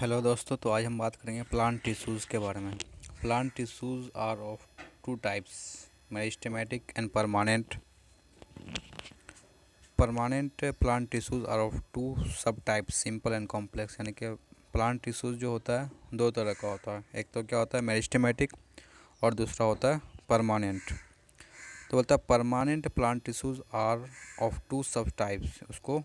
Hello दोस्तों, तो आज हम बात करेंगे प्लांट टिश्यूज़ के बारे में। Plant tissues are of two types, meristematic and permanent. Permanent plant tissues are of two sub types, simple and complex. यानी कि प्लांट टिश्यूज़ जो होता है दो तरह का होता है। एक तो क्या होता है मेरिस्टेमेटिक और दूसरा होता है परमानेंट। तो बोलता है permanent plant tissues are of two sub types. उसको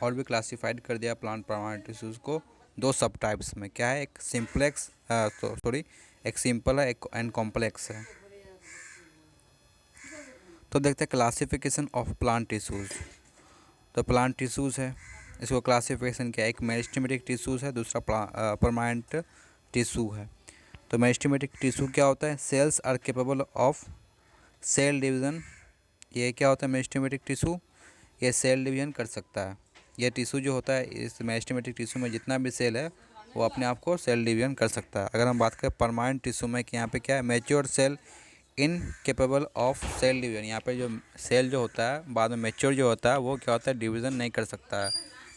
और भी क्लासिफाइड कर दिया प्लांट परमानेंट टिश्यूज़ को दो सब टाइप्स में। क्या है, एक सिंप्लेक्स एक सिंपल है, एक एंड कॉम्प्लेक्स है। तो देखते हैं क्लासिफिकेशन ऑफ प्लांट टिश्यूज़। तो प्लांट टिश्यूज़ है, इसको क्लासिफिकेशन क्या है, एक मेरिस्टेमेटिक टिश्यूज़ है, दूसरा परमानेंट टिश्यू है। तो मेरिस्टेमेटिक टिश्यू क्या होता है, cells are capable of cell division. ये क्या होता है मेरिस्टेमेटिक टिश्यू, ये सेल डिवीज़न कर सकता है। ये टिश्यू जो होता है, इस मेरिस्टेमेटिक टिश्यू में जितना भी सेल है वो अपने आप को सेल डिवीज़न कर सकता है। अगर हम बात करें परमानेंट टिश्यू में कि यहाँ पे क्या है, mature cell incapable of cell division. यहाँ पे जो सेल जो होता है बाद में मैच्योर जो होता है वो क्या होता है, डिवीज़न नहीं कर सकता है,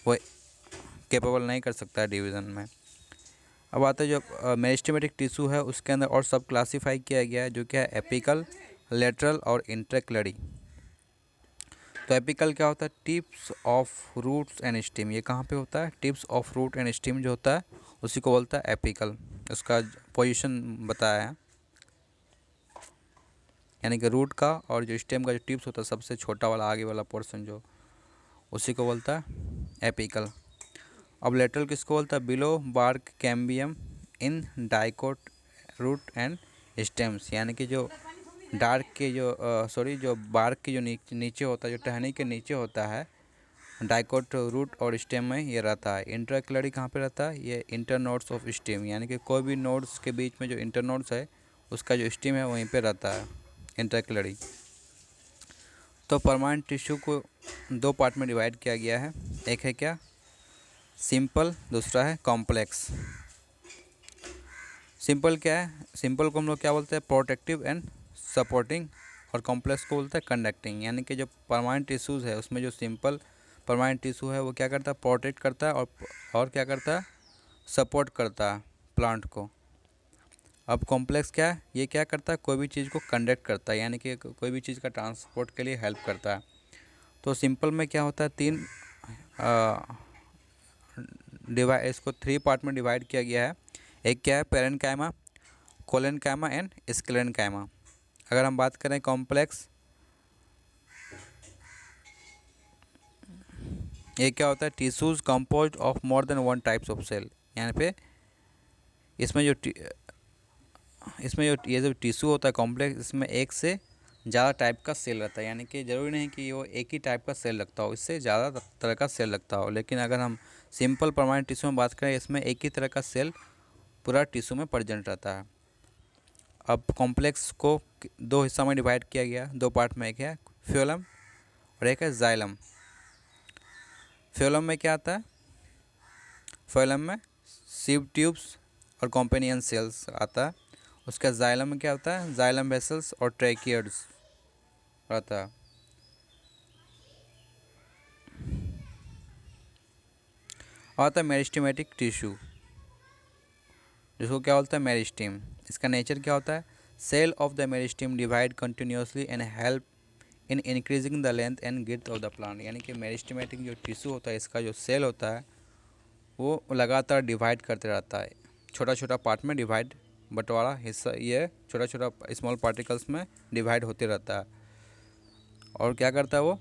वो केपेबल नहीं कर सकता है डिवीज़न में। अब आता है जो मेरिस्टेमेटिक टिश्यू है, उसके अंदर और सब क्लासीफाई किया गया है, जो क्या है एपिकल, लेटरल और इंटरक्लरी। तो एपिकल क्या होता है, tips of roots and stem. ये कहाँ पे होता है, tips of root and stem जो होता है उसी को बोलता है एपिकल। उसका पोजीशन बताया है, यानी कि रूट का और जो स्टेम का जो टिप्स होता है सबसे छोटा वाला आगे वाला पोर्शन जो, उसी को बोलता है एपिकल। अब लेटरल किसको बोलता है, below bark cambium in dicot root and stems. यानी कि जो डार्क के जो जो बार्क के जो नीचे होता है, जो टहनी के नीचे होता है, डाइकोट रूट और स्टेम में ये रहता है। इंटरक्लरी कहाँ पे रहता है, ये इंटर नोड्स ऑफ स्टेम। यानी कि कोई भी नोड्स के बीच में जो इंटर नोड्स है उसका जो स्टेम है वहीं पे रहता है इंटरक्लरी। तो परमानेंट टिश्यू को दो पार्ट में डिवाइड किया गया है, एक है क्या सिंपल, दूसरा है कॉम्प्लेक्स। सिंपल क्या है, सिंपल को हम लोग क्या बोलते हैं प्रोटेक्टिव एंड सपोर्टिंग, और कॉम्प्लेक्स को बोलते हैं कंडक्टिंग। यानी कि जो परमानेंट टिश्यूज़ है उसमें जो सिंपल परमानेंट टिश्यू है वो क्या करता है, प्रोटेक्ट करता है और क्या करता है, सपोर्ट करता है प्लांट को। अब कॉम्प्लेक्स क्या है, ये क्या करता है, कोई भी चीज़ को कंडक्ट करता है, यानी कि कोई भी चीज़ का ट्रांसपोर्ट के लिए हेल्प करता है। तो सिंपल में क्या होता है, तीन डिवाइड, इसको थ्री पार्ट में डिवाइड किया गया है। एक क्या है पेरेन्काइमा, कोलेनकाइमा एंड स्क्लेरेन्काइमा। अगर हम बात करें कॉम्प्लेक्स, ये क्या होता है, tissues composed of more than one types of cell. यहाँ पे इसमें जो ये जो टिश्यू होता है कॉम्प्लेक्स, इसमें एक से ज़्यादा टाइप का सेल रहता है। यानी कि ज़रूरी नहीं कि वो एक ही टाइप का सेल लगता हो, इससे ज़्यादा तरह का सेल लगता हो। लेकिन अगर हम सिंपल परमानेंट टिश्यू में बात करें, इसमें एक ही तरह का सेल पूरा टिश्यू में प्रेजेंट रहता है। अब कॉम्प्लेक्स को दो हिस्सा में डिवाइड किया गया, दो पार्ट में, एक है फ्लोएम और एक है जाइलम। फ्लोएम में क्या आता है, फ्लोएम में सीव ट्यूब्स और कॉम्पेनियन सेल्स आता है। उसका जाइलम में क्या होता है, जाइलम वेसल्स और ट्रैकियड्स रहता है। और आता है मेरिस्टेमेटिक टिश्यू, जिसको क्या बोलता है मेरिस्टेम। इसका नेचर क्या होता है, cell of the meristem divide continuously and help in increasing the length and girth of the plant. यानी कि मेरिस्टेमेटिक जो टिश्यू होता है, इसका जो सेल होता है वो लगातार डिवाइड करते रहता है, छोटा छोटा पार्ट में डिवाइड, बंटवारा हिस्सा, ये छोटा छोटा स्मॉल पार्टिकल्स में डिवाइड होते रहता है। और क्या करता है वो,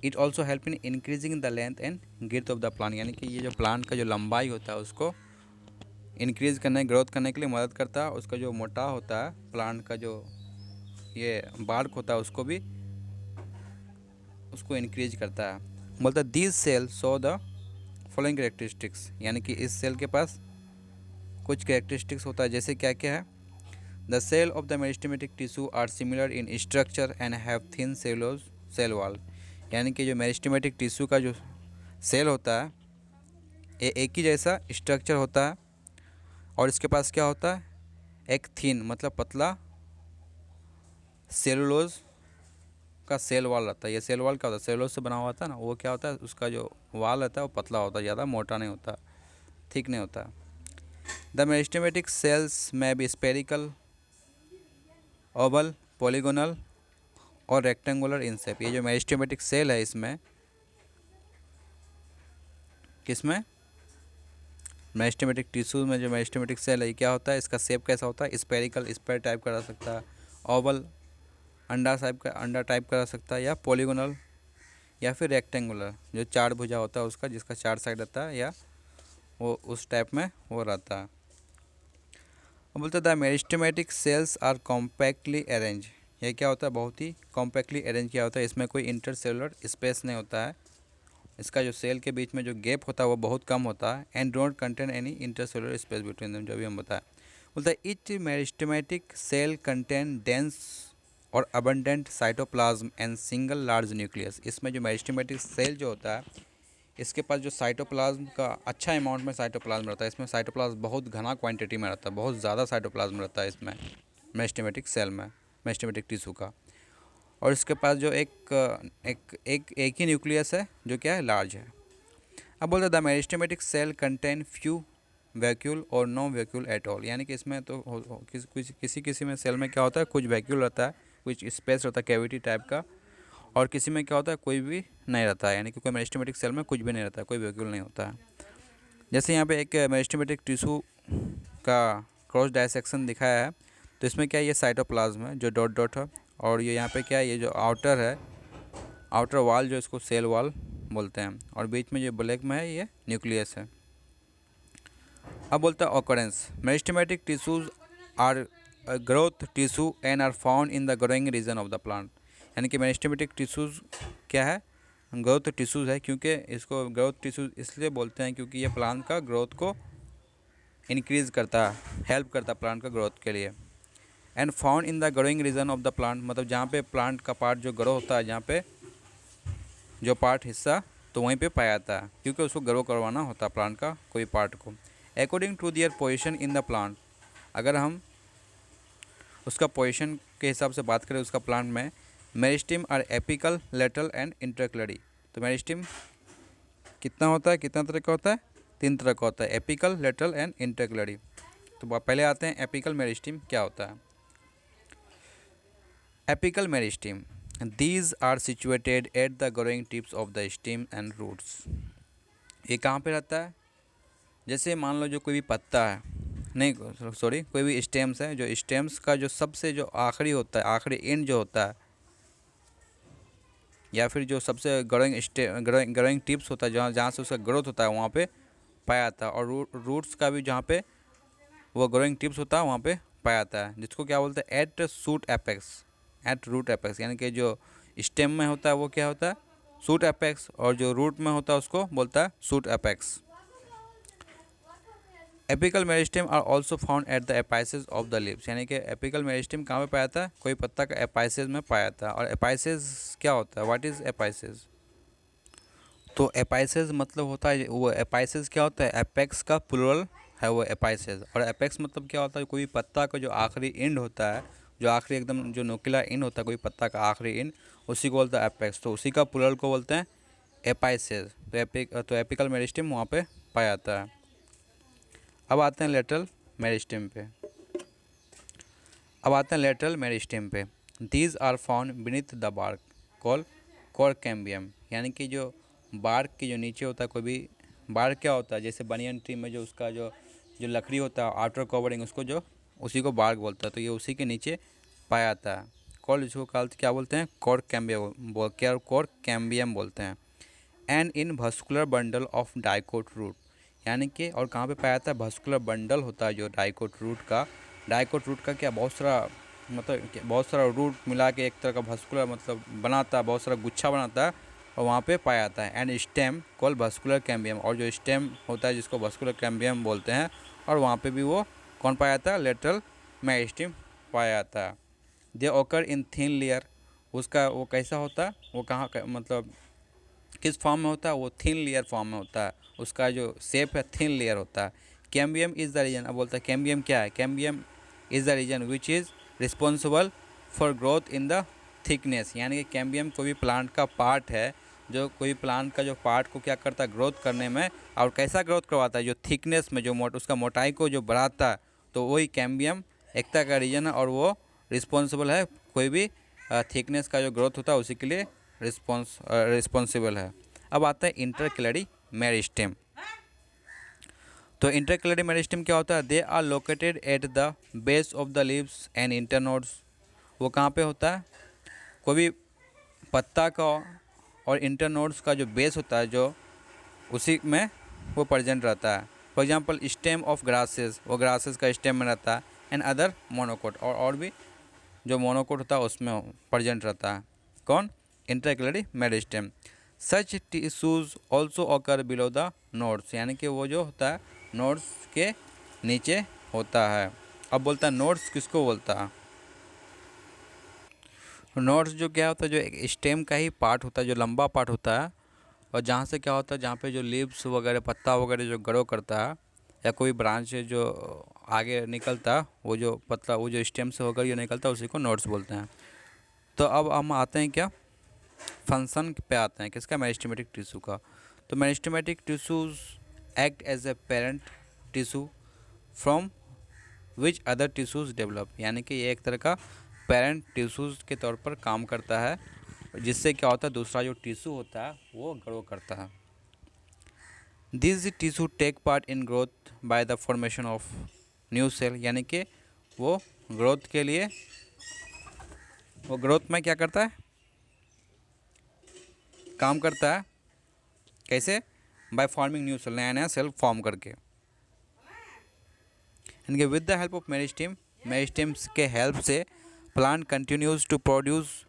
it also help in increasing the length and girth of the plant. यानी कि ये जो प्लांट का जो लंबाई होता है उसको इंक्रीज़ करने, ग्रोथ करने के लिए मदद करता है। उसका जो मोटा होता है प्लांट का जो ये बार्क होता है उसको भी, उसको इंक्रीज करता है। बोलता है this cell show the following characteristics. यानी कि इस सेल के पास कुछ कैरेक्टरिस्टिक्स होता है, जैसे क्या क्या है, the cell of the meristematic tissue are similar in structure and have thin cellulose cell wall. यानी कि जो मेरिस्टेमेटिक टिश्यू का जो सेल होता है ये एक ही जैसा स्ट्रक्चर होता है, और इसके पास क्या होता है, एक थिन मतलब पतला सेलुलोज का सेल वॉल रहता है। ये सेल वॉल क्या होता है, सेलुलोज से बना हुआ होता है ना, वो क्या होता है, उसका जो वॉल रहता है वो पतला होता है, ज़्यादा मोटा नहीं होता। थिक नहीं होता। द मेरिस्टेमेटिक सेल्स में बी स्पेरिकल, ओवल, पॉलीगोनल और रेक्टेंगुलर इन शेप। ये जो मेरिस्टेमेटिक सेल है इसमें, किसमें, मेरिस्टेमेटिक टिश्यूज में जो मेरिस्टेमेटिक सेल है ये क्या होता है, इसका शेप कैसा होता है, स्पेरिकल, स्पेयर टाइप का रह सकता है, ओवल, अंडा टाइप का रह सकता है, या पॉलीगोनल, या फिर रेक्टेंगुलर, जो चार भुजा होता है उसका, जिसका चार साइड रहता है, या वो उस टाइप में वो रहता है। अब बोलते हैं the meristematic cells are compactly arrange. ये क्या होता है, बहुत ही कॉम्पैक्टली अरेंज किया होता है, इसमें कोई इंटरसेलुलर स्पेस नहीं होता है, इसका जो सेल के बीच में जो गैप होता है वो बहुत कम होता है, and don't contain any intercellular space between them, जो भी हम बताया। बोलता है each meristematic cell contain dense और abundant cytoplasm and single large nucleus. इसमें जो मेरिस्टेमेटिक सेल जो होता है इसके पास जो साइटोप्लाज्म का अच्छा अमाउंट में साइटोप्लाज्म रहता है, इसमें साइटोप्लाज्म बहुत घना क्वांटिटी में रहता है, बहुत ज़्यादा साइटोप्लाज्म रहता है इसमें मेरिस्टेमेटिक सेल में, मेरिस्टेमेटिक टिश्यू का। और इसके पास जो एक ही न्यूक्लियस है जो क्या है, लार्ज है। अब बोलते हैं the meristematic cell contain few vacuole और नो वैक्यूल एट ऑल। यानी कि इसमें तो किसी में सेल में क्या होता है, कुछ वैक्यूल रहता है, कुछ स्पेस रहता है कैविटी टाइप का, और किसी में क्या होता है, कोई भी नहीं रहता है, यानी कि कोई मेरिस्टेमेटिक सेल में कुछ भी नहीं रहता है, कोई वैक्यूल नहीं होता है। जैसे यहाँ पे एक मेरिस्टेमेटिक टिश्यू का क्रॉस डायसेक्शन दिखाया है, तो इसमें क्या है, ये साइटोप्लाज्म है जो डॉट डॉट है, और ये यहाँ पे क्या है, ये जो आउटर है, आउटर वॉल जो इसको सेल वॉल बोलते हैं, और बीच में जो ब्लैक में है ये न्यूक्लियस है। अब बोलता है occurrence, meristematic tissues are growth tissue and are found in the growing region of the plant. यानी कि मेरिस्टेमेटिक टिश्यूज क्या है, ग्रोथ टिश्यूज है, क्योंकि इसको ग्रोथ टिश्यूज इसलिए बोलते हैं क्योंकि ये प्लांट का ग्रोथ को इंक्रीज़ करता है, हेल्प करता है प्लांट का ग्रोथ के लिए। And found in the growing region of the plant, मतलब जहाँ पे प्लांट का पार्ट जो ग्रो होता है, जहाँ पे जो पार्ट हिस्सा, तो वहीं पे पाया जाता है, क्योंकि उसको ग्रो करवाना होता है प्लांट का कोई पार्ट को। According to their position in the plant, अगर हम उसका पोजीशन के हिसाब से बात करें उसका प्लांट में, meristem are apical, lateral and intercalary. तो मेरिस्टेम कितना होता है, कितना तरह का होता है, 3 तरह का होता है, एपिकल, लेटरल एंड इंटरक्लरी। तो पहले आते हैं एपिकल मेरिस्टेम क्या होता है। Apical meristem, these are situated at the growing tips of the stem and roots. ये कहाँ पे रहता है, जैसे मान लो जो कोई भी पत्ता है, नहीं सॉरी, कोई भी स्टेम्स है, जो स्टेम्स का जो सबसे जो आखिरी होता है, आखिरी एंड जो होता है, या फिर जो सबसे ग्रोइंग टिप्स होता है, जहाँ से उसका ग्रोथ होता है वहाँ पे पाया जाता है, और रूट्स का भी जहाँ पे वो ग्रोइंग टिप्स होता है वहाँ पे पाया जाता है, जिसको क्या बोलते हैं, at shoot apex, at root apex. यानी कि जो स्टेम में होता है वो क्या होता है, सूट एपेक्स, और जो रूट में होता है उसको बोलता है shoot apex. Apical meristem are also found at the apices of the lips. यानी कि एपिकल मेरिस्टेम कहाँ पे पाया जाता है, कोई पत्ता का एपाइसेस में पाया जाता है। और एपाइसेस क्या होता है, व्हाट इज़ एपाइसेस, तो एपाइसेस मतलब होता है, वो एपाइसेस क्या होता है, एपेक्स का प्लूरल है वो एपाइसेस। और एपेक्स मतलब क्या होता है, कोई पत्ता का जो आखिरी एंड होता है, जो आखिरी एकदम जो नोकीला एंड होता है कोई पत्ता का आखिरी एंड, उसी को बोलता है एपेक्स, तो उसी का प्लूरल को बोलते हैं एपाइसेस। तो एपिकल मेरिस्टेम वहाँ पे पाया जाता है। अब आते हैं लेटरल मेरिस्टेम पे। These are found beneath the bark call cork cambium. यानी कि जो बार्क के जो नीचे होता है, कोई भी बार्क क्या होता है, जैसे बनियन ट्री में जो उसका जो जो लकड़ी होता है आउटर कवरिंग, उसको जो उसी को बार्क बोलता है, तो ये उसी के नीचे पाया जाता है। कॉल इसको क्या बोलते हैं, कोर कैम्बियम बोलते हैं। And in vascular bundle of dicot root. यानी कि और कहाँ पे पाया जाता है, भस्कुलर बंडल होता है जो डाइकोट रूट का क्या, बहुत सारा मतलब बहुत सारा रूट मिला के एक तरह का भस्कुलर मतलब बनाता है, बहुत सारा गुच्छा बनाता है, और वहाँ पे पाया जाता है। And stem call vascular cambium, और जो स्टेम होता है जिसको भस्कुलर कैम्बियम बोलते हैं, और वहाँ पे भी वो कौन पाया जाता है, लेटरल मेरिस्टेम पाया जाता है। दे ओकर इन थिन लेयर, उसका वो कैसा होता है, वो कहाँ मतलब किस फॉर्म में होता है, वो थिन लेयर फॉर्म में होता है, उसका जो शेप है थिन लेयर होता है। कैम्बियम इज़ द रीजन, अब बोलता है कैम्बियम क्या है, cambium is the region which is responsible for growth in the thickness. यानी कि कैम्बियम कोई भी प्लांट का पार्ट है जो कोई प्लांट का जो पार्ट को क्या करता है ग्रोथ करने में, और कैसा ग्रोथ करवाता है, जो थिकनेस में जो उसका मोटाई को जो बढ़ाता है, तो वही कैम्बियम एकता का रीजन है और वो रिस्पॉन्सिबल है, कोई भी थिकनेस का जो ग्रोथ होता है उसी के लिए रिस्पॉन्सिबल है। अब आता है इंटरक्लैरी मेरिस्टेम। तो इंटरक्लैरी मेरिस्टेम क्या होता है, they are located at the base of the leaves and internodes. वो कहाँ पे होता है, कोई भी पत्ता का और इंटरनोड्स का जो बेस होता है जो उसी में वो प्रेजेंट रहता है। For example stem of grasses, वो ग्रासेस का स्टेम में रहता है, एंड अदर मोनोकोट, और भी जो मोनोकोट होता है उसमें प्रेजेंट रहता है। कौन, intercalary meristem. Such tissues also occur below the nodes, यानी कि वो जो होता है नोड्स के नीचे होता है। अब बोलता है नोड्स किसको बोलता है, नोड्स जो क्या होता है, जो एक स्टेम का ही पार्ट होता है, जो लंबा पार्ट होता है, और जहाँ से क्या होता है, जहाँ पे जो लीव्स वगैरह पत्ता वगैरह जो ग्रो करता है, या कोई ब्रांच है जो आगे निकलता है, वो जो पत्ता वो जो स्टेम से होकर ये निकलता है, उसी को नोड्स बोलते हैं। तो अब हम आते हैं क्या, फंक्शन पे आते हैं किसका, मेरिस्टेमेटिक टिश्यू का। तो meristematic tissues act as a parent tissue from which other tissues develop, यानी कि ये एक तरह का पेरेंट टिश्यूज के तौर पर काम करता है, जिससे क्या होता है दूसरा जो टिश्यू होता है वो ग्रो करता है। This tissue take part in growth by the formation of new cell, यानी कि वो ग्रोथ के लिए, वो ग्रोथ में क्या करता है, काम करता है, कैसे, बाय फॉर्मिंग न्यू सेल, नया नया सेल फॉर्म करके। इनके with the help of meristem, meristems के हेल्प से plant continues to produce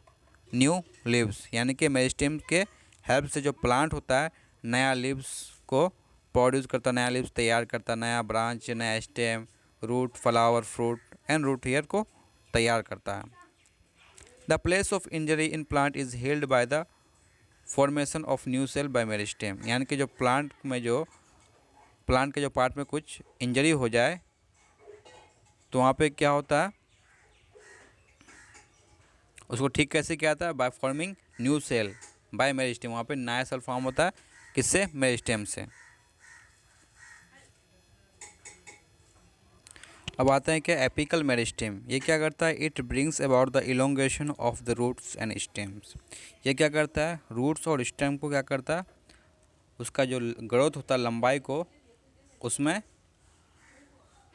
new leaves, यानी कि मेरिस्टेम के हेल्प से जो प्लांट होता है नया लीव्स को प्रोड्यूस करता, नया लीव्स तैयार करता, नया ब्रांच, नया stem, root, flower, fruit and root hair को तैयार करता है। The place of injury in plant is healed by the formation of new cell by meristem, यानी कि जो प्लांट में जो प्लांट के जो पार्ट में कुछ इंजरी हो जाए तो वहाँ पे क्या होता है, उसको ठीक कैसे किया जाता है, by forming new cell by meristem, वहाँ पे नया सेल फॉर्म होता है किससे, मेरिस्टेम से। अब आता है क्या, एपिकल मेरिस्टेम। ये क्या करता है, it brings about the elongation of the roots and stems. ये क्या करता है, रूट्स और स्टेम को क्या करता है, उसका जो ग्रोथ होता है लंबाई को उसमें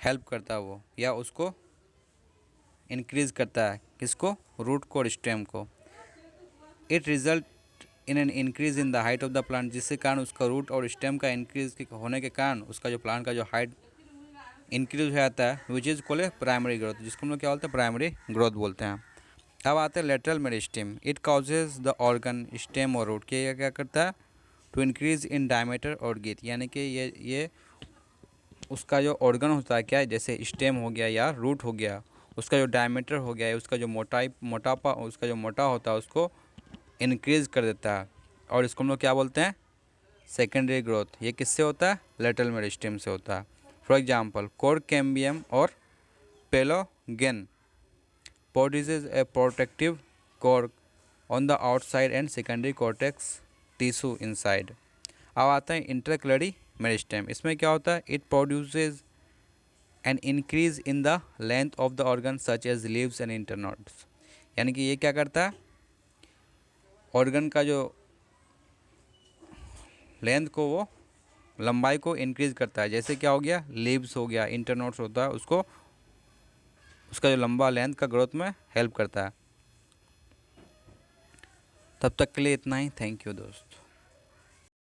हेल्प करता है वो, या उसको इंक्रीज़ करता है, किसको, रूट को और स्टेम को। It result in an increase in the height of the plant, जिसके कारण उसका रूट और स्टेम का इंक्रीज होने के कारण उसका जो प्लांट का जो हाइट इंक्रीज हो जाता है, which is called a primary growth, जिसको हम लोग क्या बोलते हैं, प्राइमरी ग्रोथ बोलते हैं। अब आते हैं lateral meristem. It causes the organ, stem और रूट के क्या करता है, टू इंक्रीज इन डायमीटर और गेथ, यानी कि ये उसका जो ऑर्गन होता है क्या है, जैसे स्टेम हो गया या रूट हो गया, उसका जो डायमीटर हो गया है, उसका जो मोटापा उसका जो मोटा होता है उसको इंक्रीज़ कर देता है, और इसको हम लोग क्या बोलते हैं, सेकेंडरी ग्रोथ। ये किससे होता है, लेटरल मेरिस्टेम से होता है। फॉर एग्जांपल कोर कैम्बियम और phellogen produces a protective cork on the outside and secondary cortex tissue inside. अब आता है इंटरक्लैरी मेरिस्टेम। इसमें क्या होता है, it produces an increase in the length of the organ such as leaves and internodes, यानी कि ये क्या करता है, ऑर्गन का जो लेंथ को, वो लंबाई को इंक्रीज़ करता है, जैसे क्या हो गया, लीव्स हो गया, इंटरनोड्स होता है, उसको उसका जो लंबा लेंथ का ग्रोथ में हेल्प करता है। तब तक के लिए इतना ही, थैंक यू दोस्त।